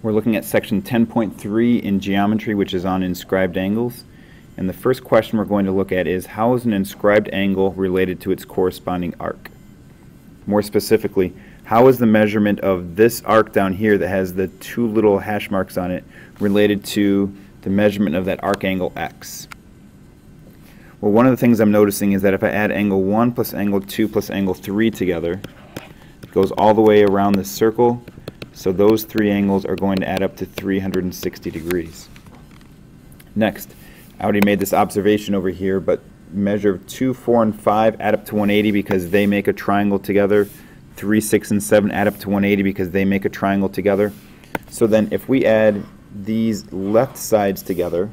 We're looking at section 10.3 in geometry, which is on inscribed angles. And the first question we're going to look at is, how is an inscribed angle related to its corresponding arc? More specifically, how is the measurement of this arc down here that has the two little hash marks on it related to the measurement of that arc angle x? Well, one of the things I'm noticing is that if I add angle 1 plus angle 2 plus angle 3 together, it goes all the way around this circle, so those three angles are going to add up to 360 degrees. Next, I already made this observation over here, but measure 2, 4, and 5 add up to 180 because they make a triangle together. 3, 6, and 7 add up to 180 because they make a triangle together. So then if we add these left sides together,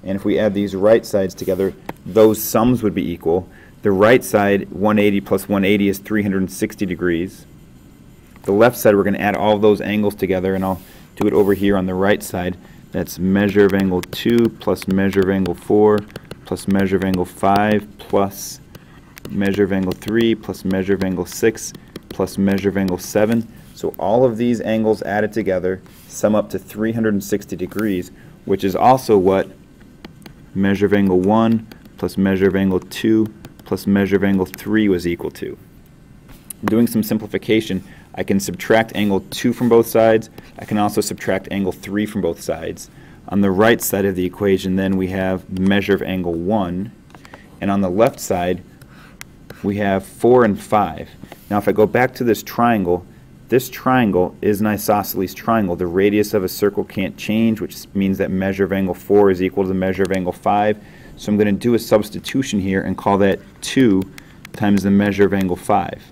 and if we add these right sides together, those sums would be equal. The right side, 180 plus 180 is 360 degrees. The left side, we're going to add all of those angles together, and I'll do it over here on the right side. That's measure of angle 2 plus measure of angle 4 plus measure of angle 5 plus measure of angle 3 plus measure of angle 6 plus measure of angle 7. So all of these angles added together sum up to 360 degrees, which is also what measure of angle 1 plus measure of angle 2 plus measure of angle 3 was equal to. Doing some simplification, I can subtract angle 2 from both sides. I can also subtract angle 3 from both sides. On the right side of the equation, then we have measure of angle 1. And on the left side, we have 4 and 5. Now if I go back to this triangle is an isosceles triangle. The radius of a circle can't change, which means that measure of angle 4 is equal to the measure of angle 5. So I'm going to do a substitution here and call that 2 times the measure of angle 5.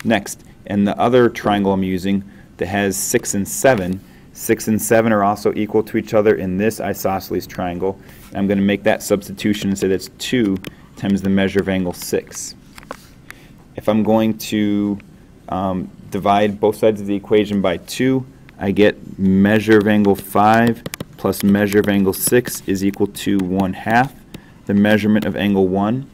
Next, and the other triangle I'm using that has 6 and 7, 6 and 7 are also equal to each other in this isosceles triangle. I'm going to make that substitution and say that's 2 times the measure of angle 6. If I'm going to divide both sides of the equation by 2, I get measure of angle 5 plus measure of angle 6 is equal to 1/2 the measurement of angle 1. And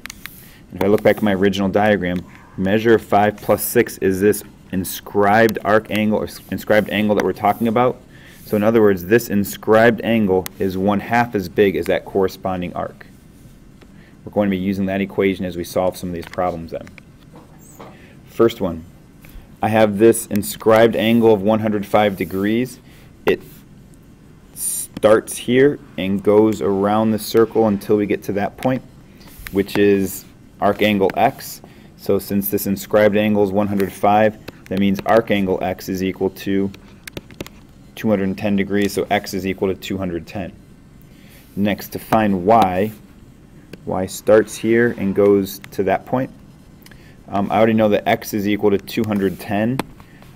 if I look back at my original diagram, measure of 5 plus 6 is this inscribed arc angle or inscribed angle that we're talking about. So in other words, this inscribed angle is 1/2 as big as that corresponding arc. We're going to be using that equation as we solve some of these problems then. First one, I have this inscribed angle of 105 degrees. It starts here and goes around the circle until we get to that point, which is arc angle x. So since this inscribed angle is 105, that means arc angle x is equal to 210 degrees, so x is equal to 210. Next, to find y starts here and goes to that point. I already know that x is equal to 210.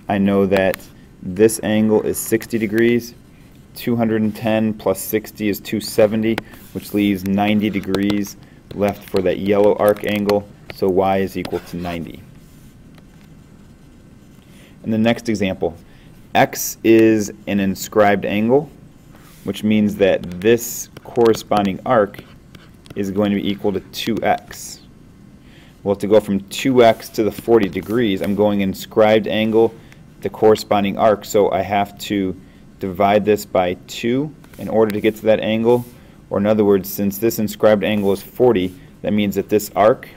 I know that this angle is 60 degrees. 210 plus 60 is 270, which leaves 90 degrees left for that yellow arc angle, so y is equal to 90. In the next example, x is an inscribed angle, which means that this corresponding arc is going to be equal to 2x. Well, to go from 2x to the 40 degrees, I'm going inscribed angle, the corresponding arc, so I have to divide this by 2 in order to get to that angle. Or in other words, since this inscribed angle is 40, that means that this arc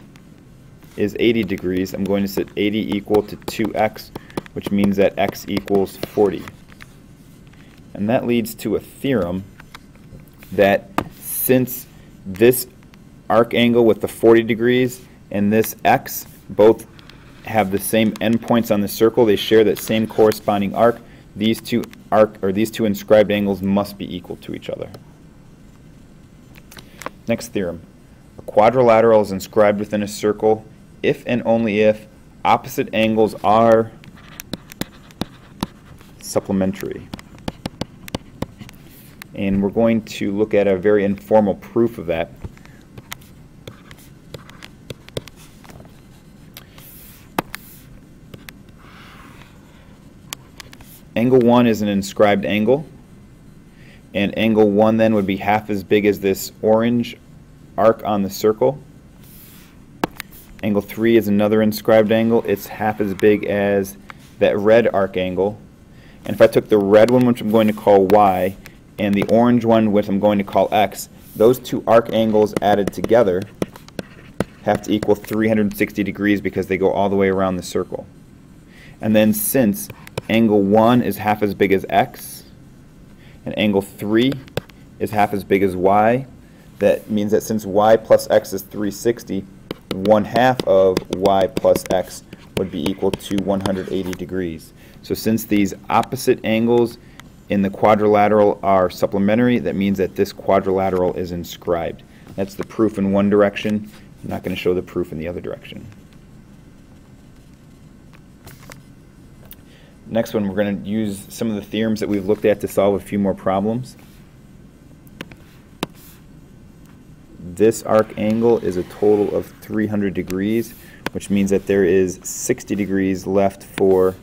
is 80 degrees. I'm going to set 80 equal to 2x, which means that x equals 40. And that leads to a theorem that since this arc angle with the 40 degrees and this x both have the same endpoints on the circle, they share that same corresponding arc, these two inscribed angles must be equal to each other. Next theorem. A quadrilateral is inscribed within a circle if and only if opposite angles are supplementary. And we're going to look at a very informal proof of that. Angle 1 is an inscribed angle, and angle 1 then would be half as big as this orange arc on the circle. Angle 3 is another inscribed angle. It's half as big as that red arc angle. And if I took the red one, which I'm going to call y, and the orange one, which I'm going to call x, those two arc angles added together have to equal 360 degrees because they go all the way around the circle. And then since angle 1 is half as big as x, and angle 3 is half as big as y, that means that since y plus x is 360, 1/2 of y plus x would be equal to 180 degrees. So since these opposite angles in the quadrilateral are supplementary, that means that this quadrilateral is inscribed. That's the proof in one direction. I'm not going to show the proof in the other direction. Next one, we're going to use some of the theorems that we've looked at to solve a few more problems. This arc angle is a total of 300 degrees, which means that there is 60 degrees left for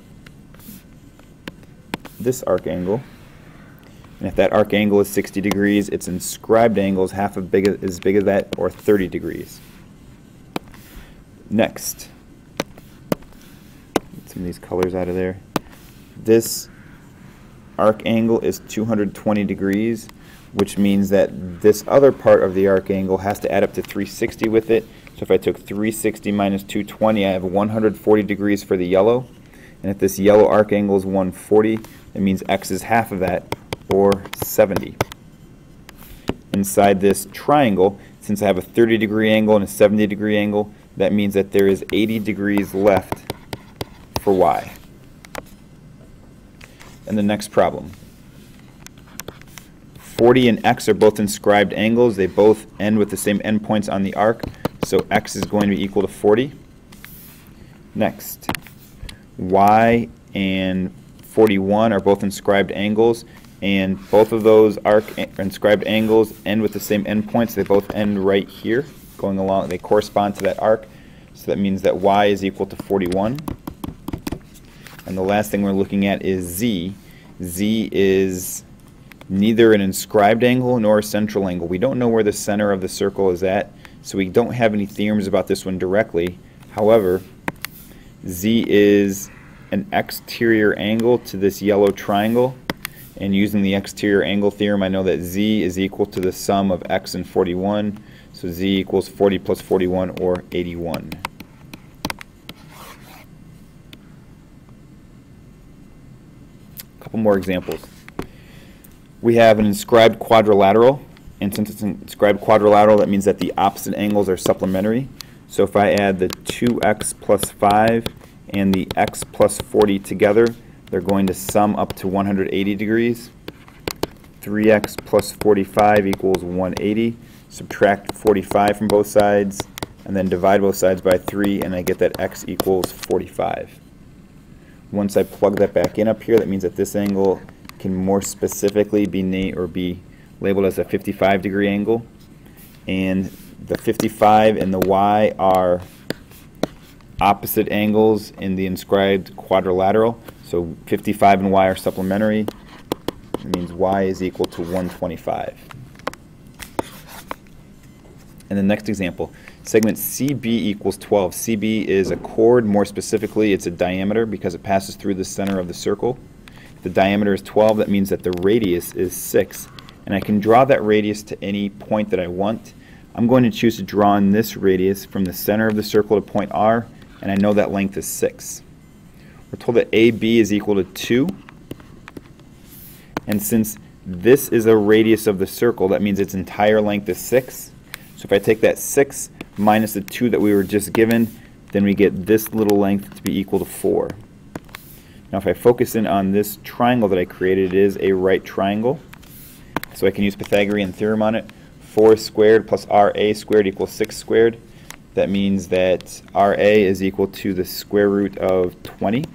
this arc angle. And if that arc angle is 60 degrees, its inscribed angle is half as big as that, or 30 degrees. Next, get some of these colors out of there. This arc angle is 220 degrees, which means that this other part of the arc angle has to add up to 360 with it. So if I took 360 minus 220, I have 140 degrees for the yellow. And if this yellow arc angle is 140, that means x is half of that, or 70. Inside this triangle, since I have a 30 degree angle and a 70 degree angle, that means that there is 80 degrees left for y. And the next problem. 40 and x are both inscribed angles. They both end with the same endpoints on the arc, so x is going to be equal to 40. Next, y and 41 are both inscribed angles, and both of those inscribed angles end with the same endpoints. They both end right here, going along. They correspond to that arc, so that means that y is equal to 41. And the last thing we're looking at is z. Z is neither an inscribed angle nor a central angle. We don't know where the center of the circle is at, so we don't have any theorems about this one directly. However, z is an exterior angle to this yellow triangle, and using the exterior angle theorem, I know that z is equal to the sum of x and 41, so z equals 40 plus 41, or 81. A couple more examples. We have an inscribed quadrilateral, and since it's an inscribed quadrilateral, that means that the opposite angles are supplementary. So if I add the 2x plus 5 and the x plus 40 together, they're going to sum up to 180 degrees. 3x plus 45 equals 180. Subtract 45 from both sides, and then divide both sides by 3, and I get that x equals 45. Once I plug that back in up here, that means that this angle can more specifically be labeled as a 55 degree angle, and the 55 and the y are opposite angles in the inscribed quadrilateral, so 55 and y are supplementary. It means y is equal to 125. And the next example, segment CB equals 12. CB is a chord. More specifically, it's a diameter because it passes through the center of the circle. If the diameter is 12, that means that the radius is 6. And I can draw that radius to any point that I want. I'm going to choose to draw in this radius from the center of the circle to point R, and I know that length is 6. We're told that AB is equal to 2. And since this is a radius of the circle, that means its entire length is 6. So if I take that 6 minus the 2 that we were just given, then we get this little length to be equal to 4. Now if I focus in on this triangle that I created, it is a right triangle. So I can use Pythagorean Theorem on it. 4 squared plus RA squared equals 6 squared. That means that RA is equal to the square root of 20.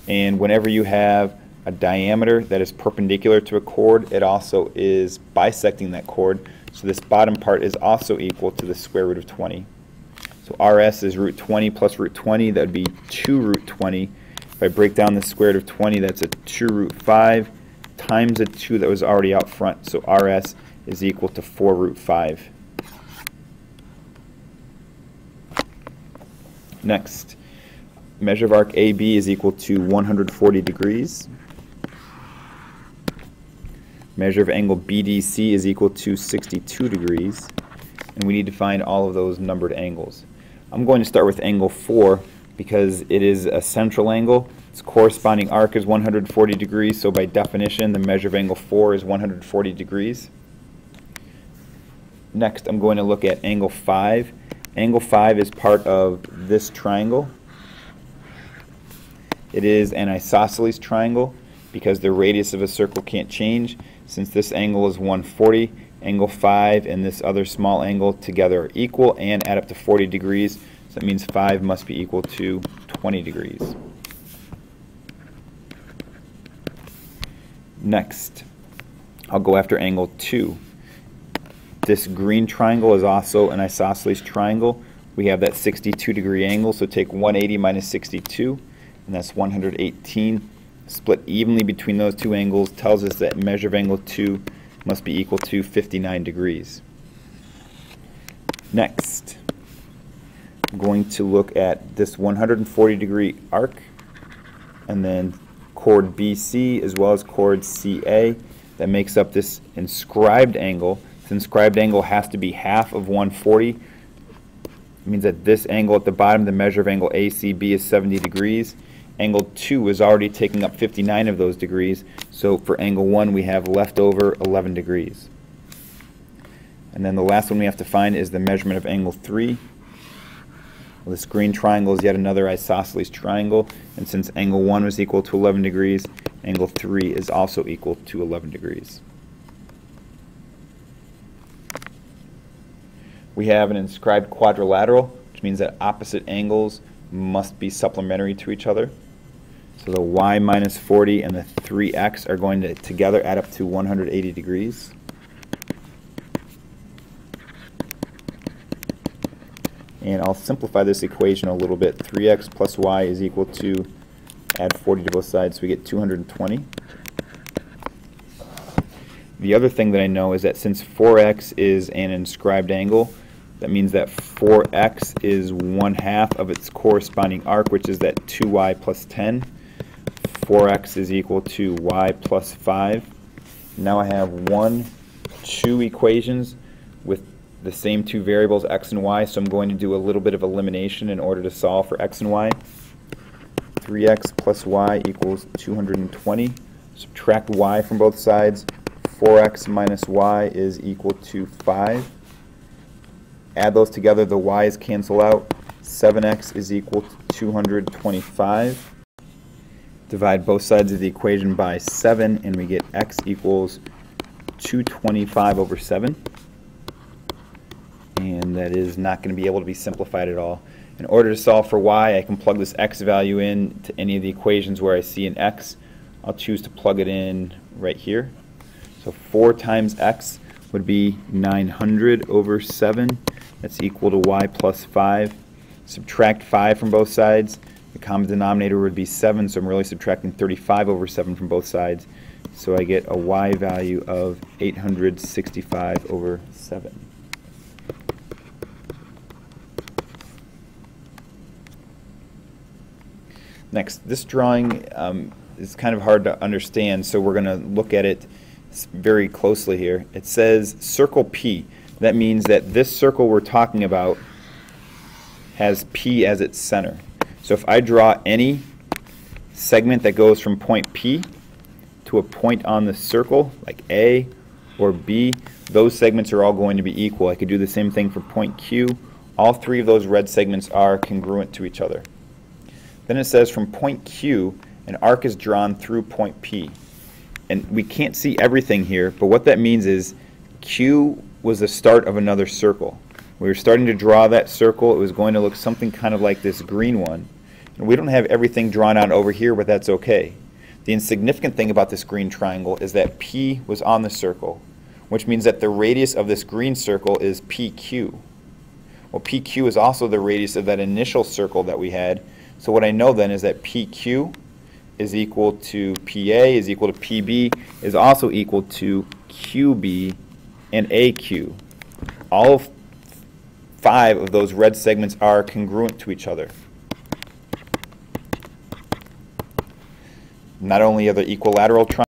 And whenever you have a diameter that is perpendicular to a chord, it also is bisecting that chord. So this bottom part is also equal to the square root of 20. So RS is root 20 plus root 20. That would be 2 root 20. If I break down the square root of 20, that's a 2 root 5 times a 2 that was already out front. So RS is equal to 4 root 5. Next, measure of arc AB is equal to 140 degrees. Measure of angle BDC is equal to 62 degrees. And we need to find all of those numbered angles. I'm going to start with angle 4 because it is a central angle. Its corresponding arc is 140 degrees, so by definition the measure of angle 4 is 140 degrees. Next I'm going to look at angle 5. Angle 5 is part of this triangle. It is an isosceles triangle because the radius of a circle can't change. Since this angle is 140, angle 5 and this other small angle together are equal and add up to 40 degrees. So that means 5 must be equal to 20 degrees. Next, I'll go after angle 2. This green triangle is also an isosceles triangle. We have that 62 degree angle, so take 180 minus 62, and that's 118. Split evenly between those two angles tells us that measure of angle 2 must be equal to 59 degrees. Next, I'm going to look at this 140 degree arc and then chord BC as well as chord CA that makes up this inscribed angle. This inscribed angle has to be half of 140. It means that this angle at the bottom, the measure of angle ACB, is 70 degrees. Angle 2 is already taking up 59 of those degrees, so for angle 1 we have left over 11 degrees. And then the last one we have to find is the measurement of angle 3. Well, this green triangle is yet another isosceles triangle, and since angle 1 was equal to 11 degrees, angle 3 is also equal to 11 degrees. We have an inscribed quadrilateral, which means that opposite angles must be supplementary to each other. So the y minus 40 and the 3x are going to together add up to 180 degrees. And I'll simplify this equation a little bit. 3x plus y is equal to, add 40 to both sides, so we get 220. The other thing that I know is that since 4x is an inscribed angle, that means that 4x is 1/2 of its corresponding arc, which is that 2y plus 10. 4x is equal to y plus 5. Now I have 2 equations with the same two variables, x and y, so I'm going to do a little bit of elimination in order to solve for x and y. 3x plus y equals 220. Subtract y from both sides. 4x minus y is equal to 5. Add those together, the y's cancel out. 7x is equal to 225. Divide both sides of the equation by 7 and we get x equals 225 over 7. And that is not going to be able to be simplified at all. In order to solve for y, I can plug this x value in to any of the equations where I see an x. I'll choose to plug it in right here. So 4 times x would be 900 over 7. That's equal to y plus 5. Subtract 5 from both sides. The common denominator would be 7, so I'm really subtracting 35 over 7 from both sides. So I get a y value of 865 over 7. Next, this drawing is kind of hard to understand, so we're going to look at it very closely here. It says circle P. That means that this circle we're talking about has P as its center. So if I draw any segment that goes from point P to a point on the circle, like A or B, those segments are all going to be equal. I could do the same thing for point Q. All 3 of those red segments are congruent to each other. Then it says from point Q, an arc is drawn through point P. And we can't see everything here, but what that means is Q was the start of another circle. We were starting to draw that circle. It was going to look something kind of like this green one. And we don't have everything drawn out over here, but that's okay. The insignificant thing about this green triangle is that P was on the circle, which means that the radius of this green circle is PQ. Well, PQ is also the radius of that initial circle that we had. So what I know then is that PQ is equal to PA is equal to PB is also equal to QB and AQ. All 5 of those red segments are congruent to each other. Not only are there equilateral triangles,